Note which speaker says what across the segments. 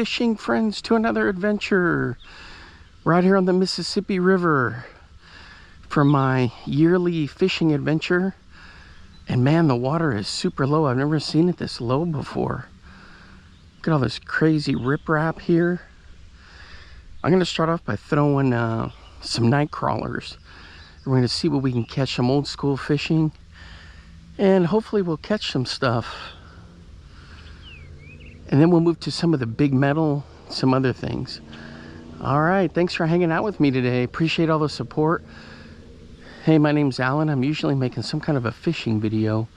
Speaker 1: fishing friends to another adventure right here on the Mississippi River for my yearly fishing adventure. And man, the water is super low. I've never seen it this low before. Look at all this crazy riprap here. I'm gonna start off by throwing some night crawlers. We're gonna see what we can catch, some old school fishing, and hopefully we'll catch some stuff. And then we'll move to some of the big metal, some other things. All right, thanks for hanging out with me today. Appreciate all the support. Hey, my name's Alan. I'm usually making some kind of a fishing video,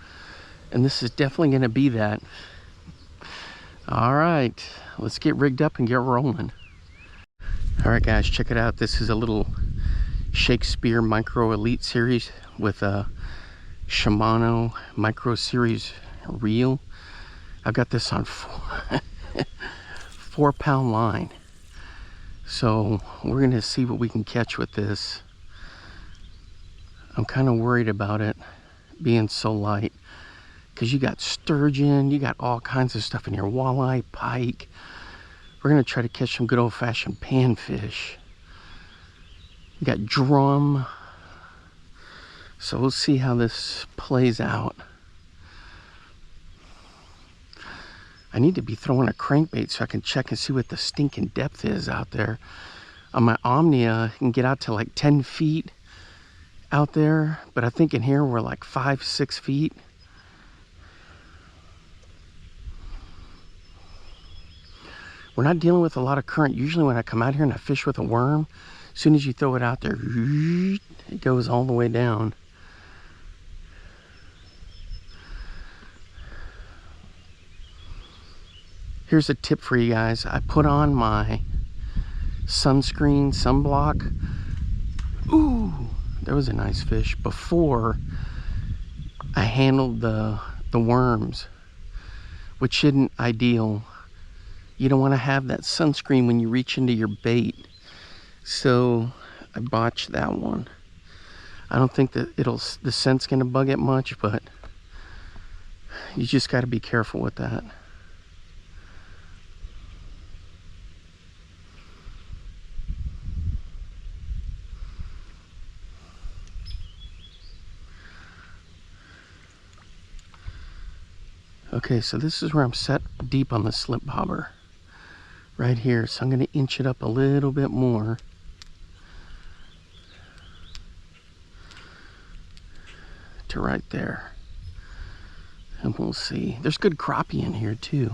Speaker 1: and this is definitely gonna be that. All right, let's get rigged up and get rolling. All right, guys, check it out. This is a little Shakespeare Micro Elite Series with a Shimano Micro Series reel. I've got this on 4-pound line. So we're gonna see what we can catch with this. I'm kind of worried about it being so light because you got sturgeon, you got all kinds of stuff in here, walleye, pike. We're gonna try to catch some good old-fashioned panfish. You got drum. So we'll see how this plays out. I need to be throwing a crankbait so I can check and see what the stinking depth is out there. On my Omnia, I can get out to like 10 feet out there, but I think in here we're like 5-6 feet. We're not dealing with a lot of current. Usually when I come out here and I fish with a worm, as soon as you throw it out there, it goes all the way down. Here's a tip for you guys. I put on my sunscreen, sunblock. Ooh, there was a nice fish before I handled the worms, which isn't ideal. You don't want to have that sunscreen when you reach into your bait. So I botched that one. I don't think that the scent's gonna bug it much, but you just got to be careful with that. Okay, so this is where I'm set deep on the slip bobber. Right here, so I'm gonna inch it up a little bit more. To right there. And we'll see. There's good crappie in here too.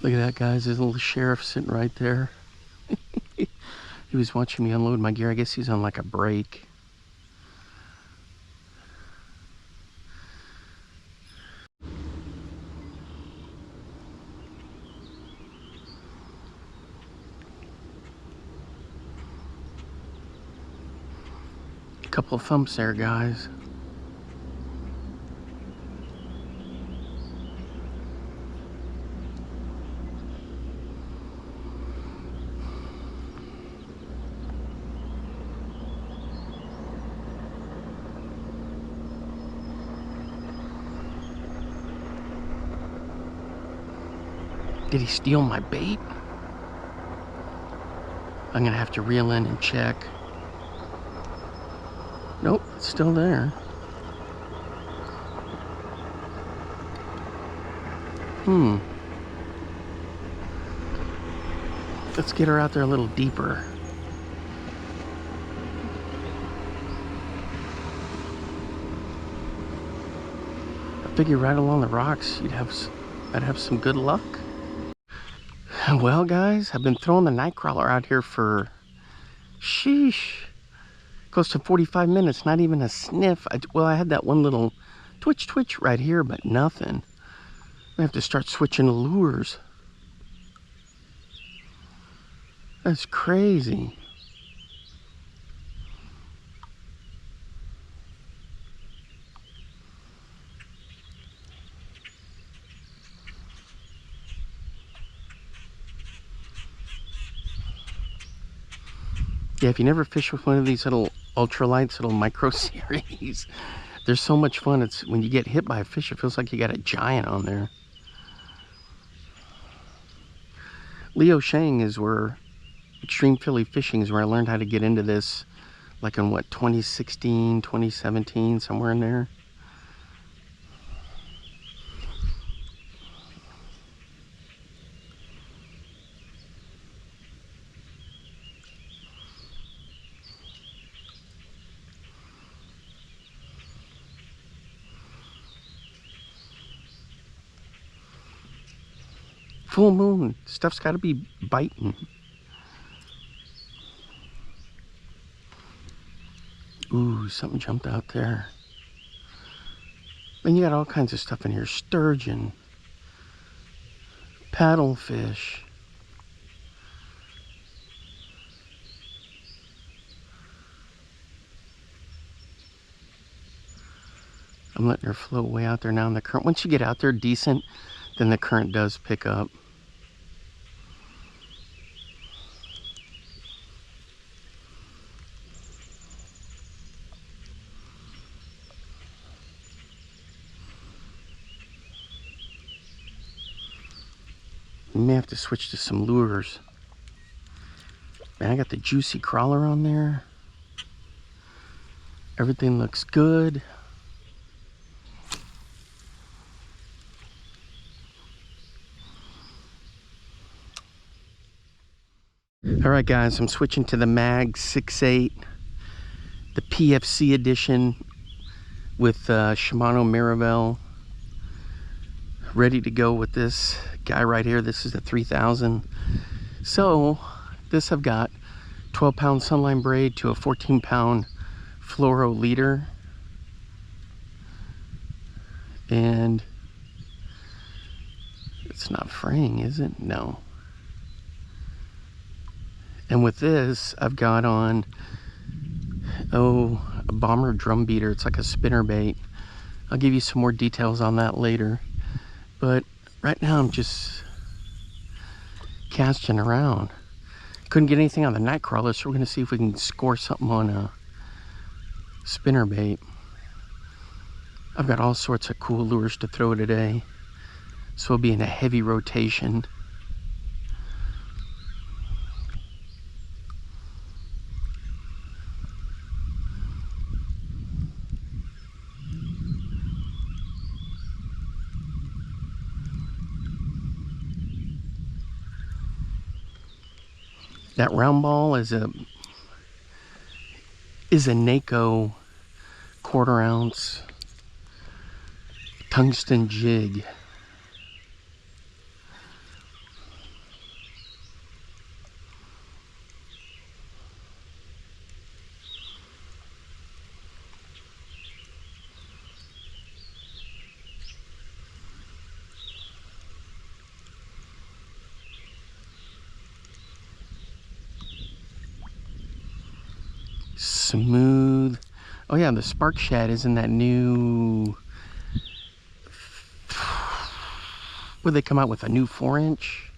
Speaker 1: Look at that, guys. There's a little sheriff sitting right there. He was watching me unload my gear. I guess he's on like a break. Couple of thumps there, guys. Did he steal my bait? I'm gonna have to reel in and check. Nope, it's still there. Let's get her out there a little deeper. I figure right along the rocks I'd have some good luck. Well, guys, I've been throwing the night crawler out here for sheesh. Close to 45 minutes, not even a sniff. Well, I had that one little twitch right here, but nothing. I have to start switching lures. That's crazy. Yeah, if you never fish with one of these little ultralights, little micro series, they're so much fun. It's when you get hit by a fish, it feels like you got a giant on there. Leo Shang is where Extreme Philly Fishing is where I learned how to get into this, like in what, 2016, 2017, somewhere in there. Full moon, stuff's got to be biting. Ooh, something jumped out there. And you got all kinds of stuff in here. Sturgeon, paddlefish. I'm letting her float way out there now in the current. Once you get out there decent, then the current does pick up. You may have to switch to some lures. Man, I got the juicy crawler on there. Everything looks good. All right, guys, I'm switching to the Mag 6.8, the PFC edition with Shimano Mirabel. Ready to go with this guy right here. This is a 3000. So this I've got 12-pound sunline braid to a 14-pound fluoro leader, and it's not fraying, is it? No. And with this I've got on a bomber drum beater. It's like a spinner bait. I'll give you some more details on that later. But right now I'm just casting around. Couldn't get anything on the night crawler, so we're gonna see if we can score something on a spinner bait. I've got all sorts of cool lures to throw today, so we'll be in a heavy rotation. That round ball is a NACO 1/4 ounce tungsten jig. Smooth. Oh yeah, the Spark Shad is in that new, would they come out with a new 4-inch?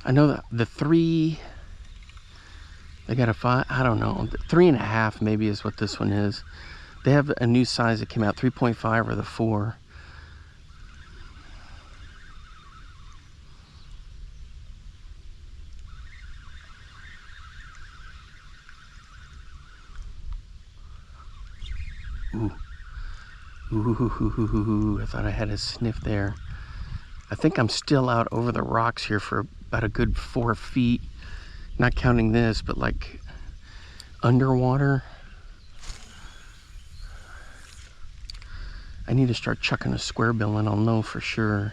Speaker 1: I know that the 3, they got a 5, I don't know, 3.5 maybe is what this one is. They have a new size that came out, 3.5 or the 4. Ooh, I thought I had a sniff there. I think I'm still out over the rocks here for about a good 4 feet. Not counting this, but like underwater. I need to start chucking a square bill and I'll know for sure.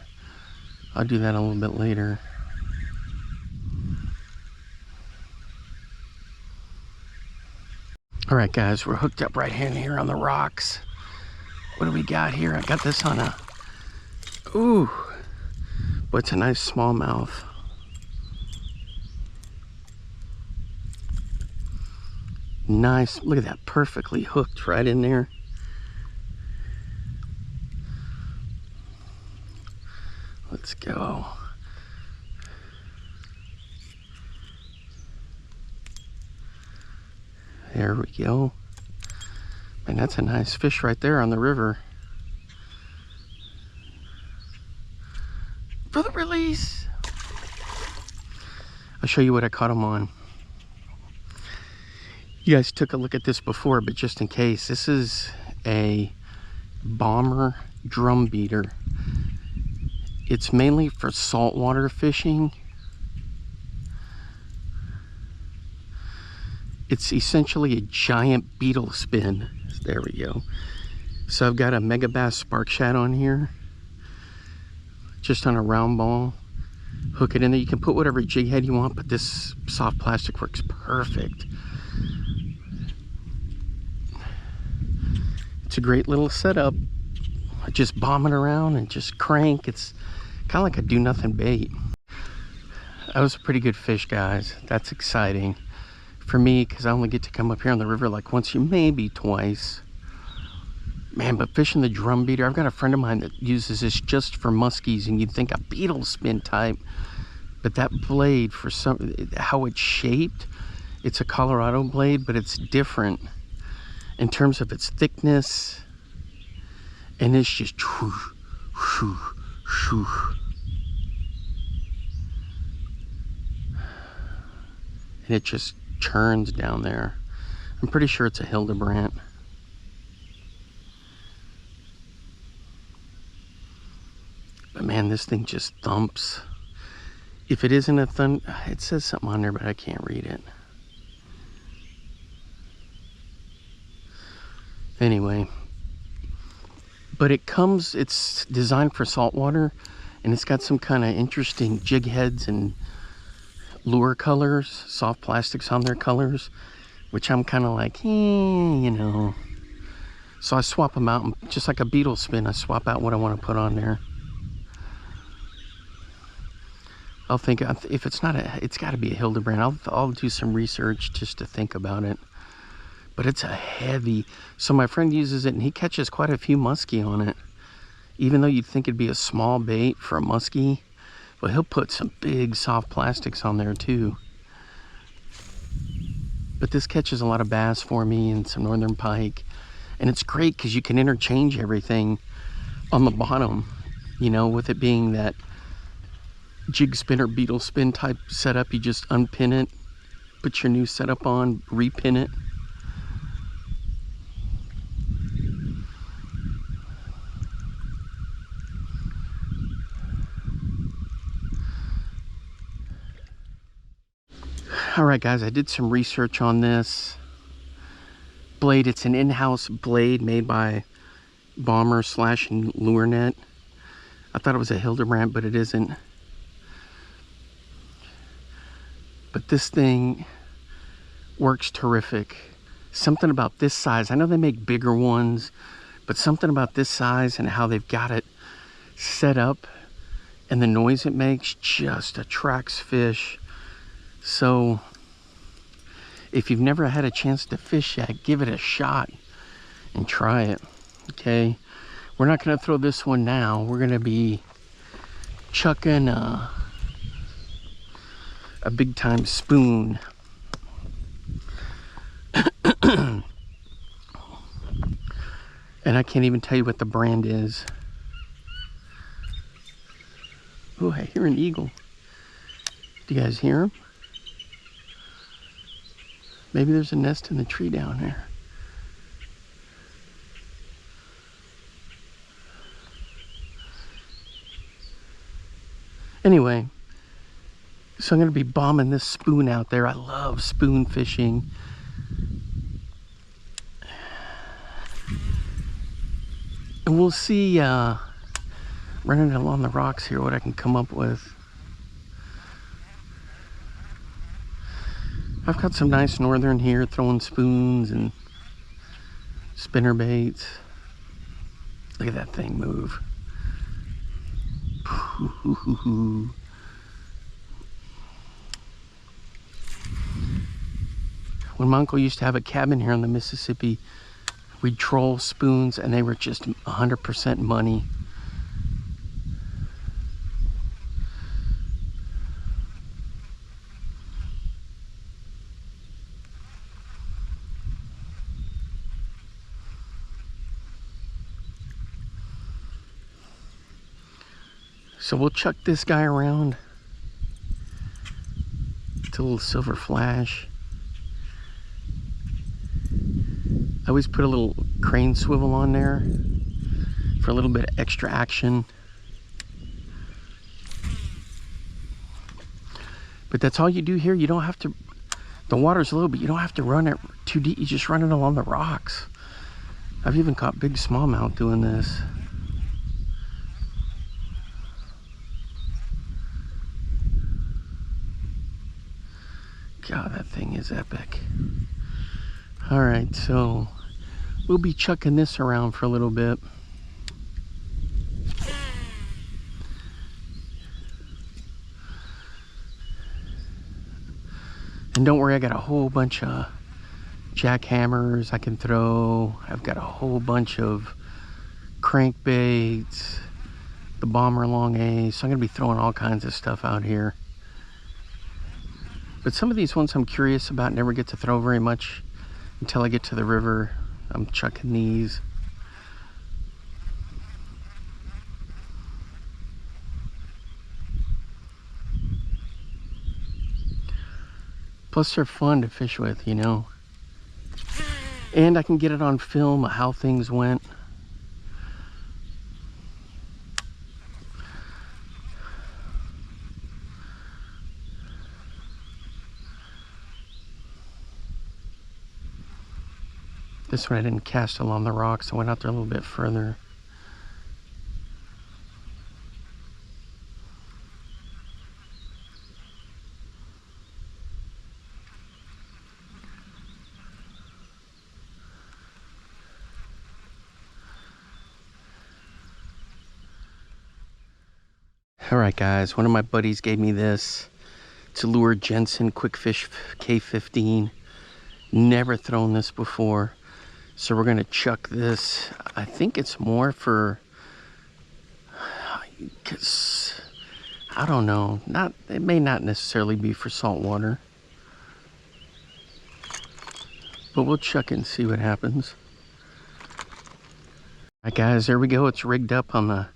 Speaker 1: I'll do that a little bit later. All right, guys, we're hooked up right here on the rocks. What do we got here? I got this on a, ooh, but it's a nice smallmouth. Nice, look at that, perfectly hooked right in there. Let's go. There we go. And that's a nice fish right there on the river. For the release. I'll show you what I caught them on. You guys took a look at this before, but just in case, this is a bomber drum beater. It's mainly for saltwater fishing. It's essentially a giant beetle spin. There we go. So I've got a Mega Bass Spark Shad on here, just on a round ball. Hook it in there. You can put whatever jig head you want, but this soft plastic works perfect. It's a great little setup. I just bomb it around and just crank. It's kind of like a do-nothing bait. That was a pretty good fish, guys. That's exciting for me, because I only get to come up here on the river like once or maybe twice. Man, but fishing the drum beater, I've got a friend of mine that uses this just for muskies, and you'd think a beetle spin type, but that blade, for some, how it's shaped, it's a Colorado blade, but it's different in terms of its thickness, and it's just whoo, whoo, whoo. And it just churns down there. I'm pretty sure it's a Hildebrandt. But man, this thing just thumps. If it isn't a it says something on there, but I can't read it. Anyway, but it's designed for saltwater, and it's got some kind of interesting jig heads and lure colors, soft plastics on their colors, which I'm kind of like, you know. So I swap them out, and just like a beetle spin, I swap out what I want to put on there. I'll think, if it's not it's got to be a Hildebrandt. I'll do some research just to think about it. But it's a heavy, so my friend uses it and he catches quite a few muskie on it. Even though you'd think it'd be a small bait for a muskie, well, he'll put some big soft plastics on there too. But this catches a lot of bass for me and some northern pike. And it's great because you can interchange everything on the bottom, you know, with it being that jig spin or beetle spin type setup. You just unpin it, put your new setup on, repin it. All right, guys, I did some research on this blade. It's an in-house blade made by Bomber / Lure Net. I thought it was a Hildebrandt, but it isn't. But this thing works terrific. Something about this size, I know they make bigger ones, but something about this size and how they've got it set up and the noise it makes just attracts fish. So if you've never had a chance to fish yet, give it a shot and try it. Okay, we're not going to throw this one now. We're going to be chucking a big time spoon. And I can't even tell you what the brand is. Oh, I hear an eagle. Do you guys hear him? Maybe there's a nest in the tree down there. Anyway, so I'm going to be bombing this spoon out there. I love spoon fishing. And we'll see, running along the rocks here, what I can come up with. I've got some nice northern here, throwing spoons and spinner baits. Look at that thing move. When my uncle used to have a cabin here on the Mississippi, we'd troll spoons and they were just 100% money. So we'll chuck this guy around. a little silver flash. I always put a little crane swivel on there for a little bit of extra action. But that's all you do here. You don't have to, the water's low, but you don't have to run it too deep. You just run it along the rocks. I've even caught big smallmouth doing this. God, that thing is epic. All right, so we'll be chucking this around for a little bit. And don't worry, I got a whole bunch of jackhammers I can throw. I've got a whole bunch of crankbaits, the bomber long A. So I'm gonna be throwing all kinds of stuff out here. But some of these ones I'm curious about, never get to throw very much until I get to the river. I'm chucking these. Plus they're fun to fish with, you know. And I can get it on film how things went. This one I didn't cast along the rocks. I went out there a little bit further. All right, guys, one of my buddies gave me this. It's a lure Jensen Quickfish K15. Never thrown this before. So we're gonna chuck this. I think it's more for, cause I don't know, it may not necessarily be for saltwater. But we'll chuck it and see what happens. All right, guys, there we go. It's rigged up on the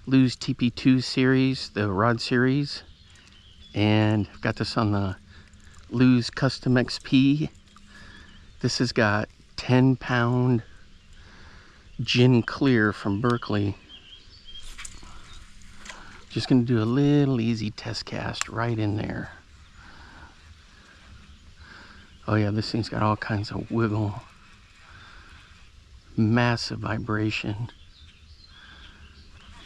Speaker 1: Lew's TP2 series, the rod series. And I've got this on the Lew's Custom XP. This has got 10-pound gin clear from Berkeley. Just gonna do a little easy test cast right in there. Oh yeah, this thing's got all kinds of wiggle. Massive vibration.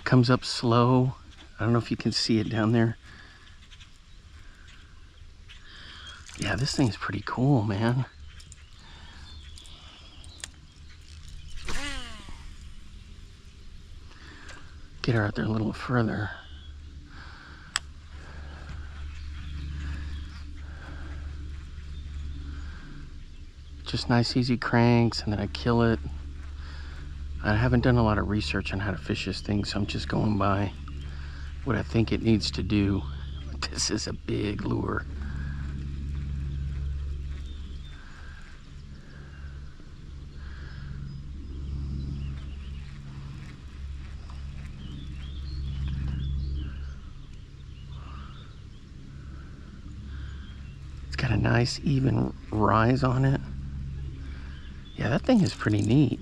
Speaker 1: Comes up slow. I don't know if you can see it down there. Yeah, this thing's pretty cool, man. Get her out there a little further. Just nice easy cranks, and then I kill it. I haven't done a lot of research on how to fish this thing, so I'm just going by what I think it needs to do. This is a big lure. It's got a nice even rise on it. Yeah, that thing is pretty neat.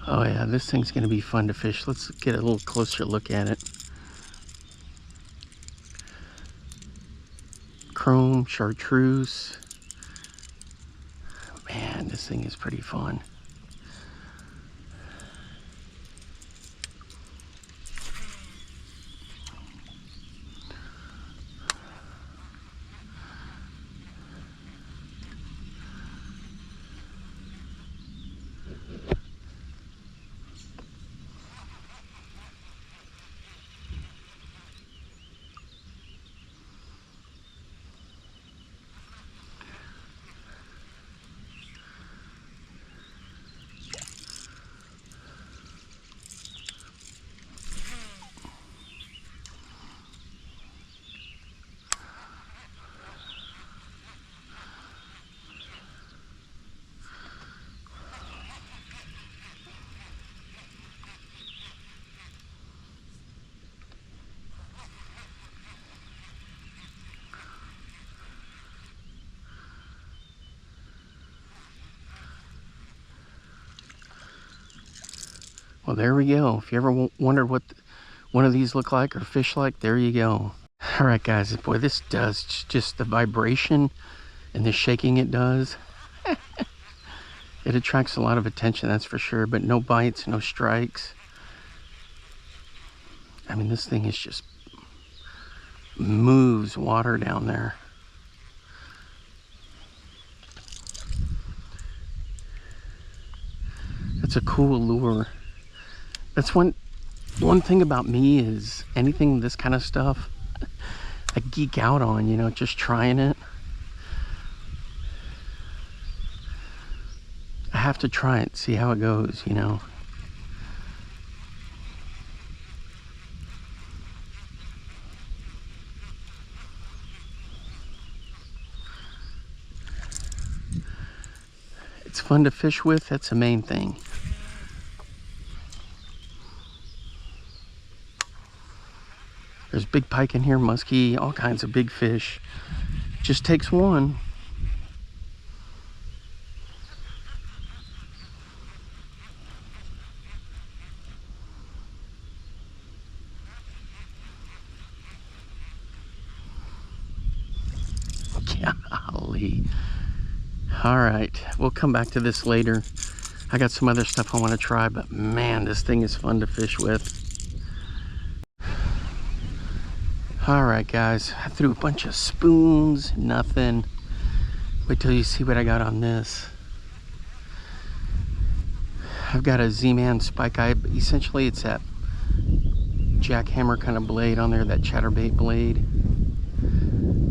Speaker 1: Oh yeah, this thing's gonna be fun to fish. Let's get a little closer look at it. Chrome chartreuse. Man, this thing is pretty fun. there we go. If you ever wondered what one of these look like or fish like, there you go. All right, guys. Boy, this does just the vibration and the shaking it does. It attracts a lot of attention, that's for sure, but no bites, no strikes. I mean, this thing is just moves water down there. That's a cool lure. That's one thing about me is anything this kind of stuff I geek out on, you know, just trying it. I have to try it, see how it goes, you know. It's fun to fish with, that's the main thing. There's big pike in here, muskie, all kinds of big fish. Just takes one. Golly. All right, we'll come back to this later. I got some other stuff I want to try, but man, this thing is fun to fish with. All right, guys, I threw a bunch of spoons, nothing. Wait till you see what I got on this. I've got a Z-Man spike eye. Essentially, it's that jackhammer kind of blade on there, that chatterbait blade.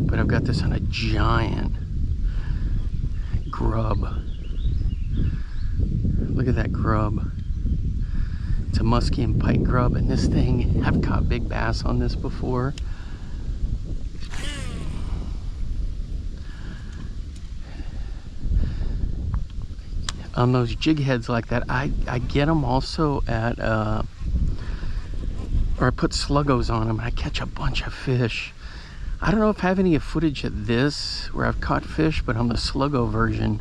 Speaker 1: But I've got this on a giant grub. Look at that grub. It's a muskie and pike grub, and this thing, I've caught big bass on this before. On those jig heads like that, I get them also at, or I put sluggos on them and I catch a bunch of fish. I don't know if I have any footage of this where I've caught fish, but on the sluggo version,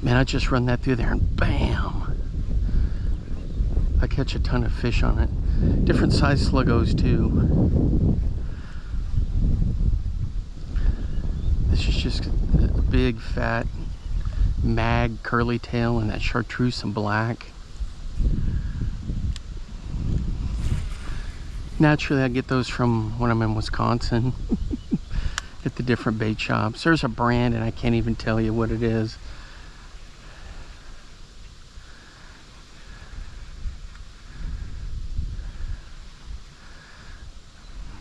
Speaker 1: man, I just run that through there and bam! I catch a ton of fish on it. Different size sluggos too. This is just a big fat mag curly tail and that chartreuse and black. Naturally, I get those from when I'm in Wisconsin at the different bait shops. There's a brand and I can't even tell you what it is.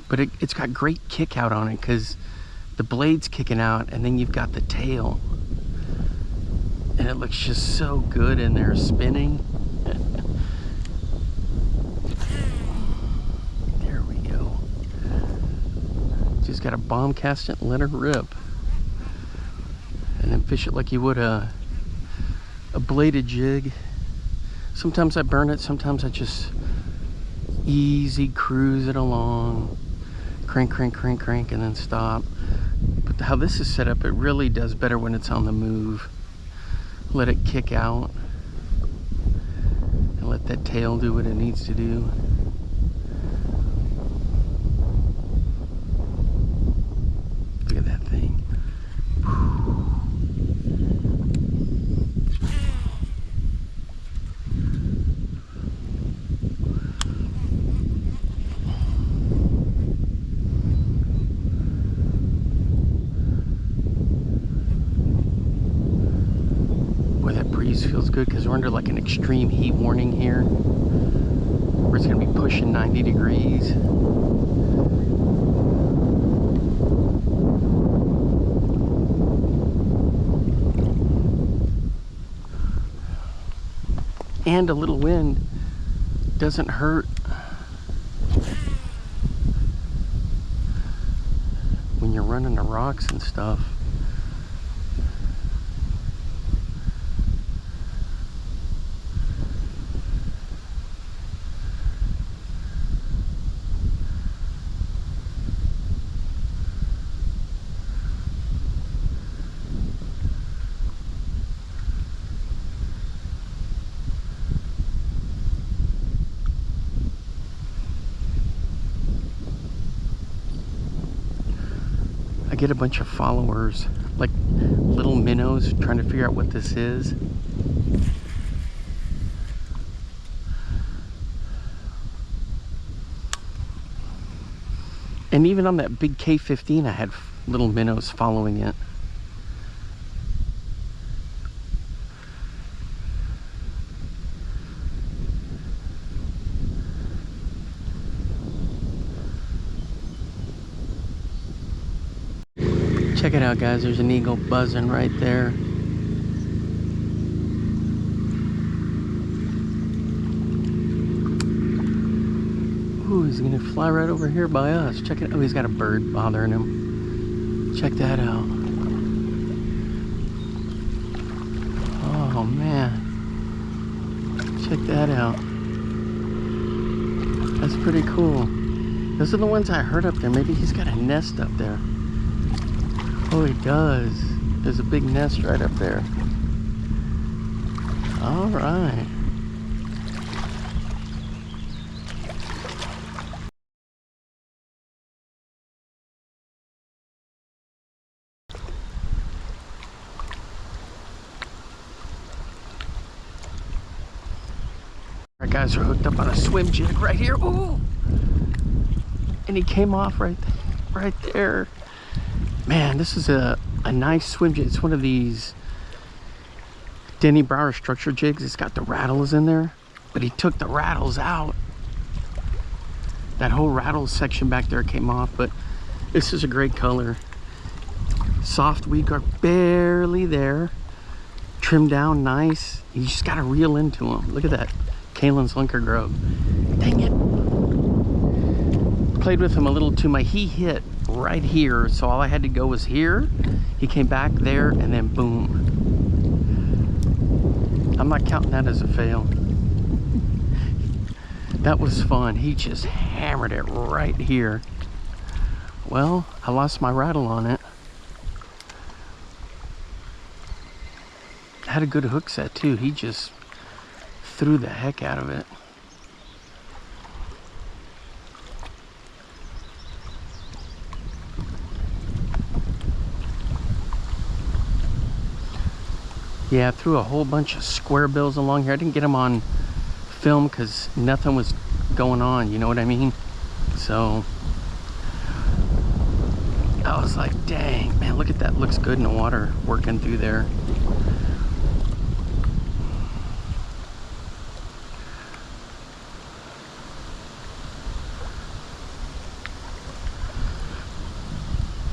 Speaker 1: But it's got great kick out on it because the blade's kicking out and then you've got the tail. And it looks just so good in there spinning. There we go. Just got to bomb cast it and let her rip. And then fish it like you would a bladed jig. Sometimes I burn it, sometimes I just easy cruise it along. Crank, crank, crank, crank, and then stop. But how this is set up, it really does better when it's on the move. Let it kick out and let that tail do what it needs to do. Look at that thing. Feels good because we're under like an extreme heat warning here where it's going to be pushing 90 degrees. And a little wind doesn't hurt. When you're running the rocks and stuff. get a bunch of followers, like little minnows, trying to figure out what this is. And even on that big K15, I had little minnows following it. Check it out, guys. There's an eagle buzzing right there. Ooh, he's gonna fly right over here by us. Check it. Oh, he's got a bird bothering him. Check that out. Oh man, check that out. That's pretty cool. Those are the ones I heard up there. Maybe he's got a nest up there. Oh, he does. There's a big nest right up there. All right. Our guys are hooked up on a swim jig right here. Ooh! And he came off right there. Man, this is a nice swim jig. It's one of these Denny Brauer structure jigs. It's got the rattles in there, but he took the rattles out. That whole rattle section back there came off, but this is a great color. Soft weed guard, barely there. Trimmed down nice. You just gotta reel into them. Look at that. Kalen's Lunker Grove. Dang it. Played with him a little too much. He hit right here, so all I had to go was here. He came back there, and then boom. I'm not counting that as a fail. That was fun. He just hammered it right here. Well, I lost my rattle on it. Had a good hook set too. He just threw the heck out of it. Yeah, I threw a whole bunch of square bills along here. I didn't get them on film because nothing was going on, you know what I mean? So I was like, dang, man, look at that. Looks good in the water working through there.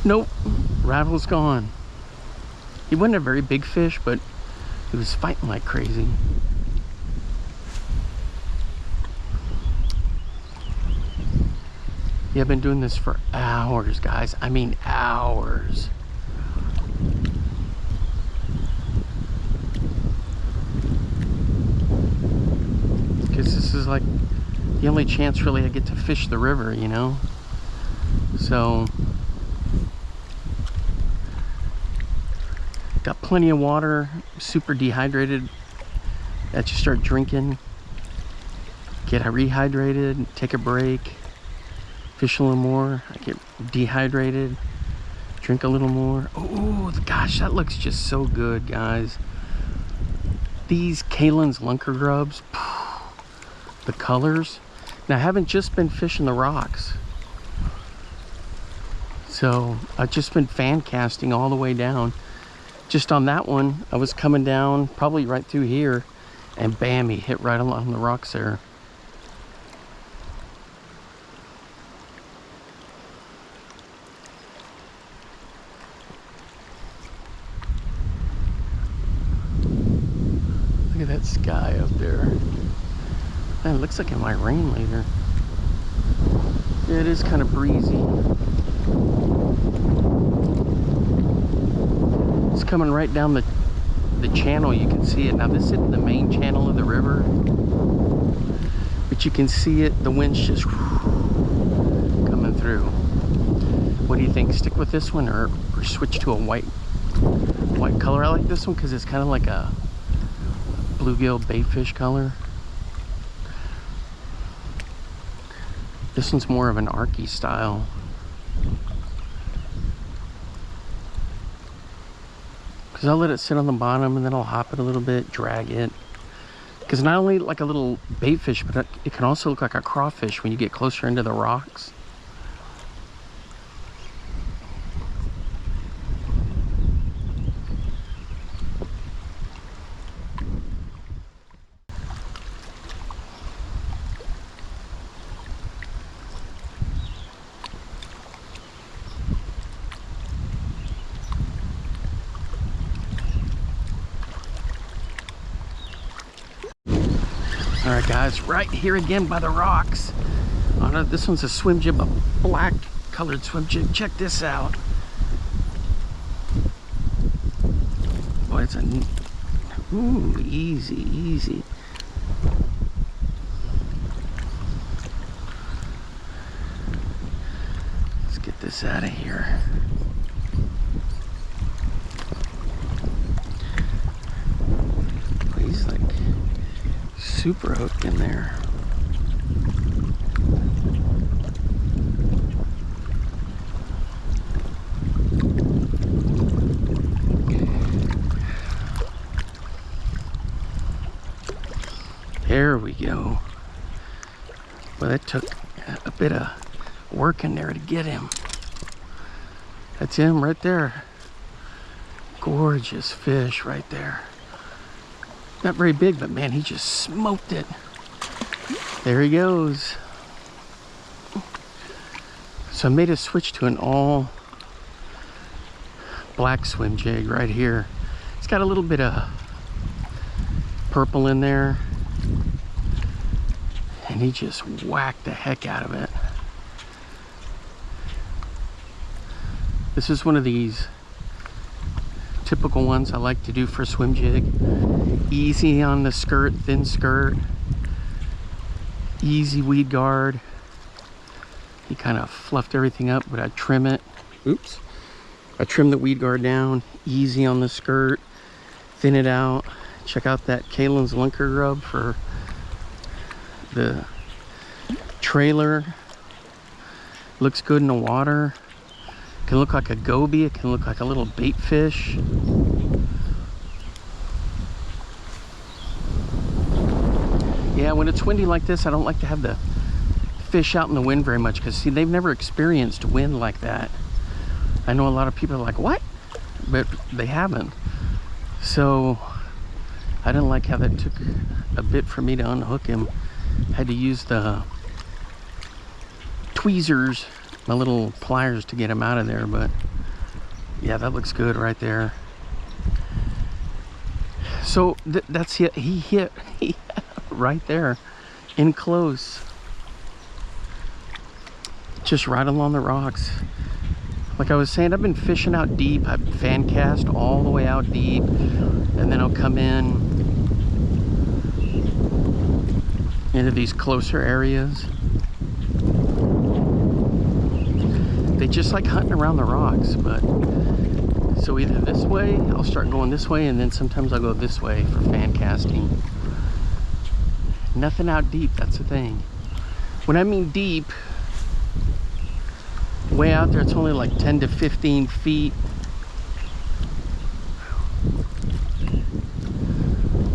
Speaker 1: Nope, rattle's gone. He wasn't a very big fish, but he was fighting like crazy. Yeah, I've been doing this for hours, guys. I mean hours. Because this is like the only chance really I get to fish the river, you know? So got plenty of water, super dehydrated. That you start drinking, get rehydrated, take a break, fish a little more, I get dehydrated, drink a little more. Oh gosh, that looks just so good, guys. These Kalen's Lunker Grubs, the colors. Now I haven't just been fishing the rocks, so I've just been fan casting all the way down. Just on that one, I was coming down probably right through here, and bam, he hit right along the rocks there. Look at that sky up there. Man, it looks like it might rain later. Yeah, it is kind of breezy. It's coming right down the channel. You can see it. Now this isn't the main channel of the river, but you can see it. The wind's just coming through. What do you think? Stick with this one or switch to a white color? I like this one because it's kind of like a bluegill baitfish color. This one's more of an arky style. because I'll let it sit on the bottom and then I'll hop it a little bit, drag it. Because not only like a little bait fish, but it can also look like a crawfish when you get closer into the rocks. All right, guys, right here again by the rocks. Oh, no, this one's a swim jib, a black colored swim jib. Check this out. Boy, it's a, ooh, easy, easy. Let's get this out of here. He's like super hooked in there. There we go. Well, that took a bit of work in there to get him. That's him right there. Gorgeous fish right there. Not very big, but man, he just smoked it. There he goes. So I made a switch to an all black swim jig right here. It's got a little bit of purple in there. And he just whacked the heck out of it. This is one of these typical ones I like to do for a swim jig. Easy on the skirt, thin skirt. Easy weed guard. He kind of fluffed everything up, but I trim it. Oops. I trim the weed guard down. Easy on the skirt. Thin it out. Check out that Kalen's Lunker Grub for the trailer. Looks good in the water. Can look like a goby. It can look like a little bait fish. Yeah, when it's windy like this, I don't like to have the fish out in the wind very much because, see, they've never experienced wind like that. I know a lot of people are like, what? But they haven't. So I didn't like how that took a bit for me to unhook him. Had to use the tweezers, my little pliers, to get him out of there. But yeah, that looks good right there. So that's it. He hit right there in close, just right along the rocks. Like I was saying, I've been fishing out deep. I've fan cast all the way out deep, and then I'll come in into these closer areas. They just like hunting around the rocks. But so either this way, I'll start going this way, and then sometimes I'll go this way for fan casting. Nothing out deep, that's the thing. When I mean deep, way out there, it's only like 10 to 15 feet.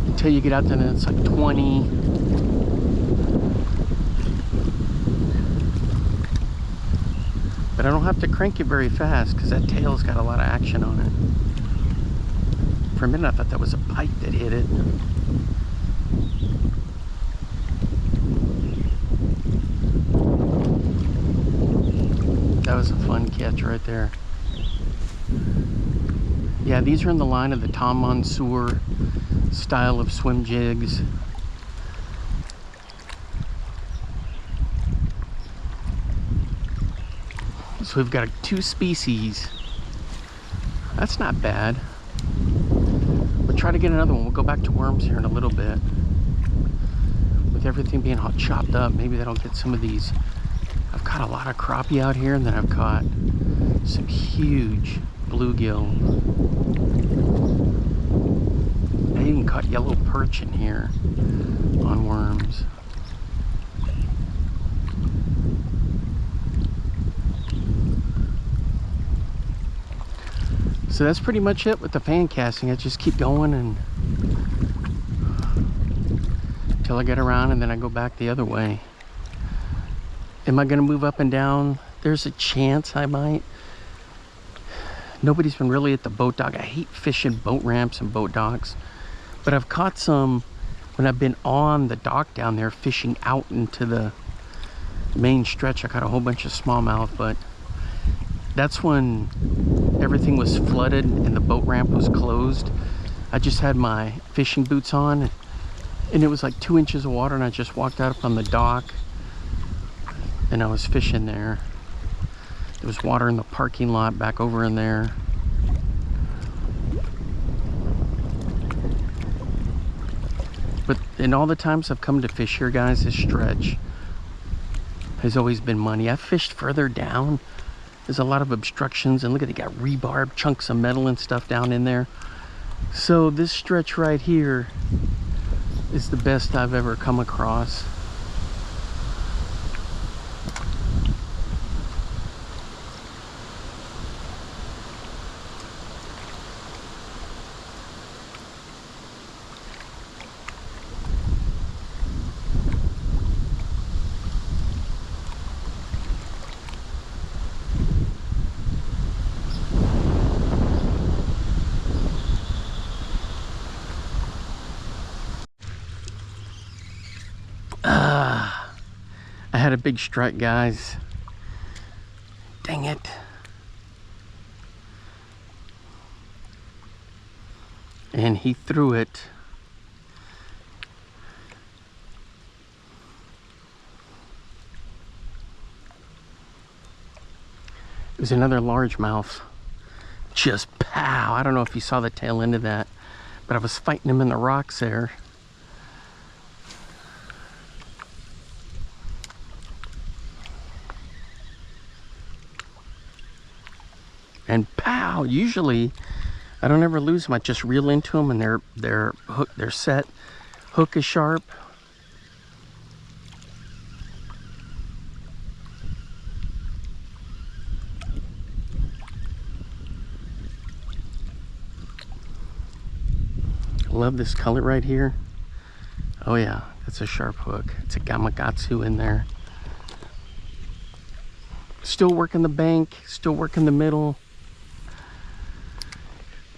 Speaker 1: Until you get out there, and it's like 20. But I don't have to crank it very fast because that tail's got a lot of action on it. For a minute I thought that was a pike that hit it. That was a fun catch right there. Yeah, these are in the line of the Tom Monsoor style of swim jigs. So we've got 2 species. That's not bad. We'll try to get another one. We'll go back to worms here in a little bit. With everything being all chopped up, maybe that'll get some of these. I've caught a lot of crappie out here, and then I've caught some huge bluegill. I even caught yellow perch in here on worms. So that's pretty much it with the fan casting. I just keep going and until I get around, and then I go back the other way. Am I gonna move up and down? There's a chance I might. Nobody's been really at the boat dock. I hate fishing boat ramps and boat docks, but I've caught some when I've been on the dock down there fishing out into the main stretch. I caught a whole bunch of smallmouth, but that's when everything was flooded and the boat ramp was closed. I just had my fishing boots on, and it was like 2 inches of water, and I just walked out up on the dock and I was fishing there. There was water in the parking lot back over in there. But in all the times I've come to fish here, guys, this stretch has always been money. I've fished further down. There's a lot of obstructions, and look at, they got rebarb, chunks of metal and stuff down in there. So this stretch right here is the best I've ever come across. I had a big strike, guys. Dang it. And he threw it. It was another largemouth. Just pow. I don't know if you saw the tail end of that, but I was fighting him in the rocks there. And pow, usually I don't ever lose them. I just reel into them, and they're hook, they're set. Hook is sharp. Love this color right here. Oh yeah, that's a sharp hook. It's a Gamakatsu in there. Still working the bank, still working the middle.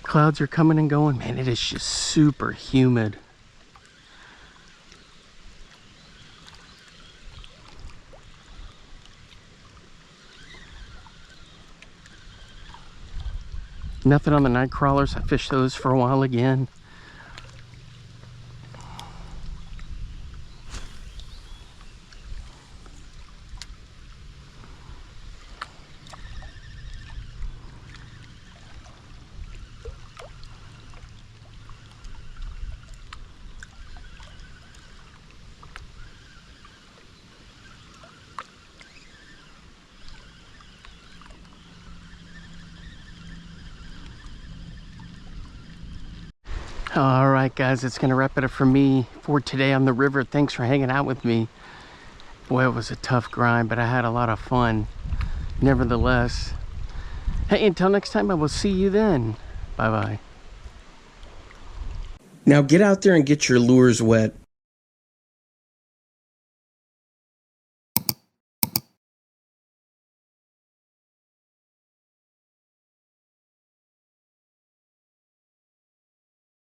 Speaker 1: Clouds are coming and going. Man, it is just super humid. Nothing on the night crawlers. I fished those for a while again. All right, guys, it's gonna wrap it up for me for today on the river. Thanks for hanging out with me. Boy, it was a tough grind, but I had a lot of fun nevertheless. Hey, until next time, I will see you then. Bye-bye. Now get out there and get your lures wet.